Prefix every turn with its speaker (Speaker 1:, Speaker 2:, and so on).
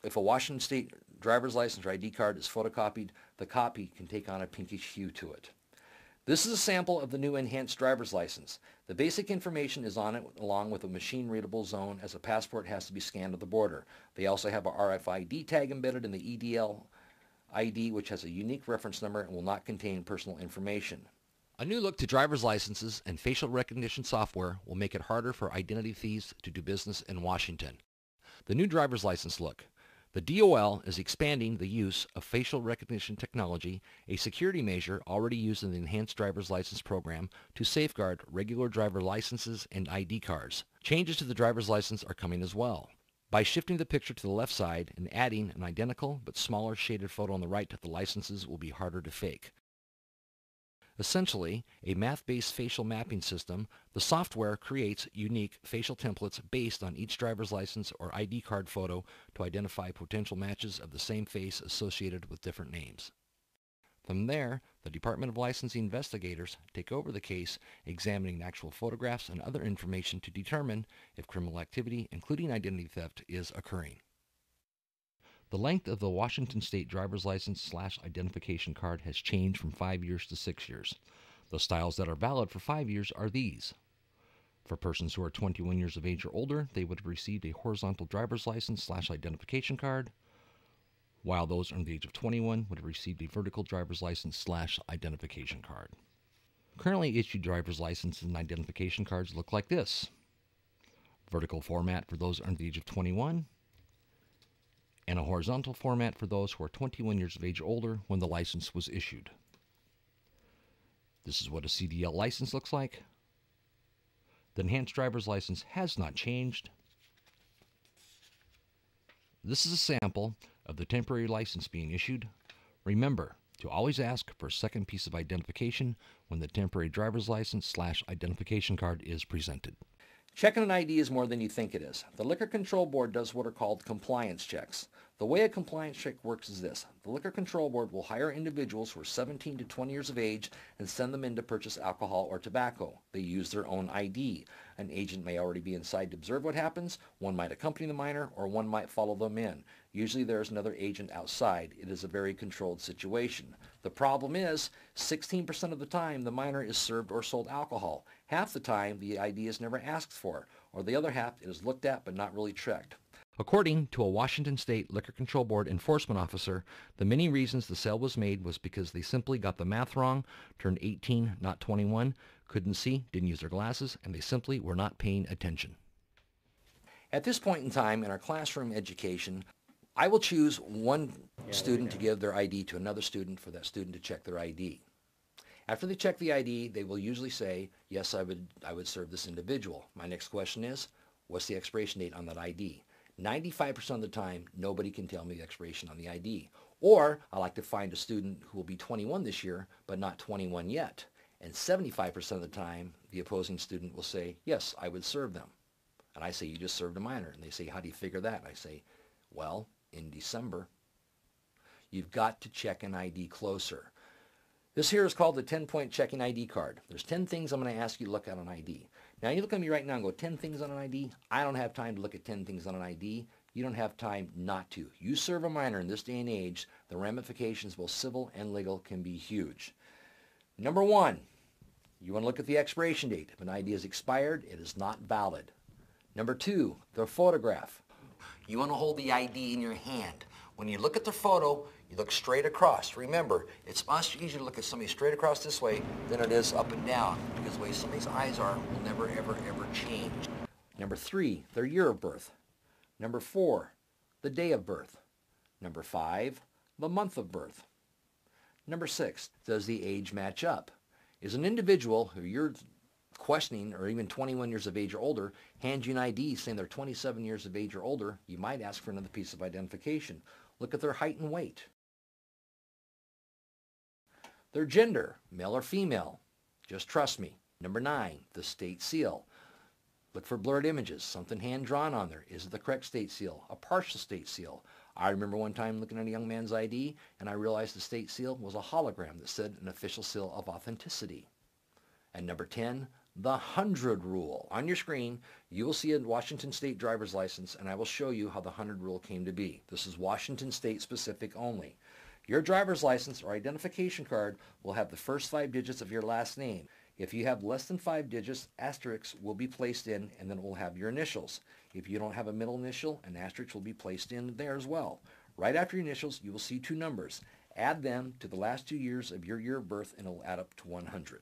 Speaker 1: If a Washington State driver's license or ID card is photocopied, the copy can take on a pinkish hue to it. This is a sample of the new enhanced driver's license. The basic information is on it along with a machine-readable zone as a passport has to be scanned at the border. They also have a RFID tag embedded in the EDL ID, which has a unique reference number and will not contain personal information. A new look to driver's licenses and facial recognition software will make it harder for identity thieves to do business in Washington. The new driver's license look. The DOL is expanding the use of facial recognition technology, a security measure already used in the Enhanced Driver's License Program, to safeguard regular driver licenses and ID cards. Changes to the driver's license are coming as well. By shifting the picture to the left side and adding an identical but smaller shaded photo on the right, the licenses will be harder to fake. Essentially, a math-based facial mapping system, the software creates unique facial templates based on each driver's license or ID card photo to identify potential matches of the same face associated with different names. From there, the Department of Licensing investigators take over the case, examining actual photographs and other information to determine if criminal activity, including identity theft, is occurring. The length of the Washington State driver's license/identification card has changed from 5 years to 6 years. The styles that are valid for 5 years are these. For persons who are 21 years of age or older, they would have received a horizontal driver's license/identification card, while those under the age of 21 would have received a vertical driver's license/identification card. Currently issued driver's licenses and identification cards look like this. Vertical format for those under the age of 21, and a horizontal format for those who are 21 years of age or older when the license was issued. This is what a CDL license looks like. The enhanced driver's license has not changed. This is a sample of the temporary license being issued. Remember to always ask for a second piece of identification when the temporary driver's license/identification card is presented. Checking an ID is more than you think it is. The Liquor Control Board does what are called compliance checks. The way a compliance check works is this. The Liquor Control Board will hire individuals who are 17 to 20 years of age and send them in to purchase alcohol or tobacco. They use their own ID. An agent may already be inside to observe what happens. One might accompany the minor, or one might follow them in. Usually there is another agent outside. It is a very controlled situation. The problem is 16% of the time the minor is served or sold alcohol. Half the time the ID is never asked for, or the other half it is looked at but not really checked. According to a Washington State Liquor Control Board enforcement officer, the many reasons the sale was made was because they simply got the math wrong, turned 18, not 21, couldn't see, didn't use their glasses, and they simply were not paying attention. At this point in time in our classroom education, I will choose one student to give their ID to another student for that student to check their ID. After they check the ID, they will usually say, yes, I would serve this individual. My next question is, what's the expiration date on that ID? 95% of the time, nobody can tell me the expiration on the ID. Or I like to find a student who will be 21 this year, but not 21 yet. And 75% of the time, the opposing student will say, yes, I would serve them. And I say, you just served a minor. And they say, how do you figure that? And I say, well, in December. You've got to check an ID closer. This here is called the 10-point checking ID card. There's 10 things I'm going to ask you to look at on ID. Now you look at me right now and go, 10 things on an ID? I don't have time to look at 10 things on an ID. You don't have time not to. You serve a minor in this day and age, the ramifications, both civil and legal, can be huge. Number one, you want to look at the expiration date. If an ID is expired, it is not valid. Number two, the photograph. You want to hold the ID in your hand. When you look at the photo, you look straight across. Remember, it's much easier to look at somebody straight across this way than it is up and down, because the way somebody's eyes are will never, ever, ever change. Number three, their year of birth. Number four, the day of birth. Number five, the month of birth. Number six, does the age match up? Is an individual who you're questioning, or even 21 years of age or older, hands you an ID saying they're 27 years of age or older, you might ask for another piece of identification. Look at their height and weight. Their gender, male or female. Just trust me. Number nine, the state seal. Look for blurred images, something hand-drawn on there. Is it the correct state seal? A partial state seal. I remember one time looking at a young man's ID, and I realized the state seal was a hologram that said an official seal of authenticity. And number 10, The 100 rule. On your screen, you will see a Washington State driver's license, and I will show you how the 100 rule came to be. This is Washington State specific only. Your driver's license or identification card will have the first 5 digits of your last name. If you have less than 5 digits, asterisks will be placed in, and then it will have your initials. If you don't have a middle initial, an asterisk will be placed in there as well. Right after your initials, you will see 2 numbers. Add them to the last 2 years of your year of birth, and it will add up to 100.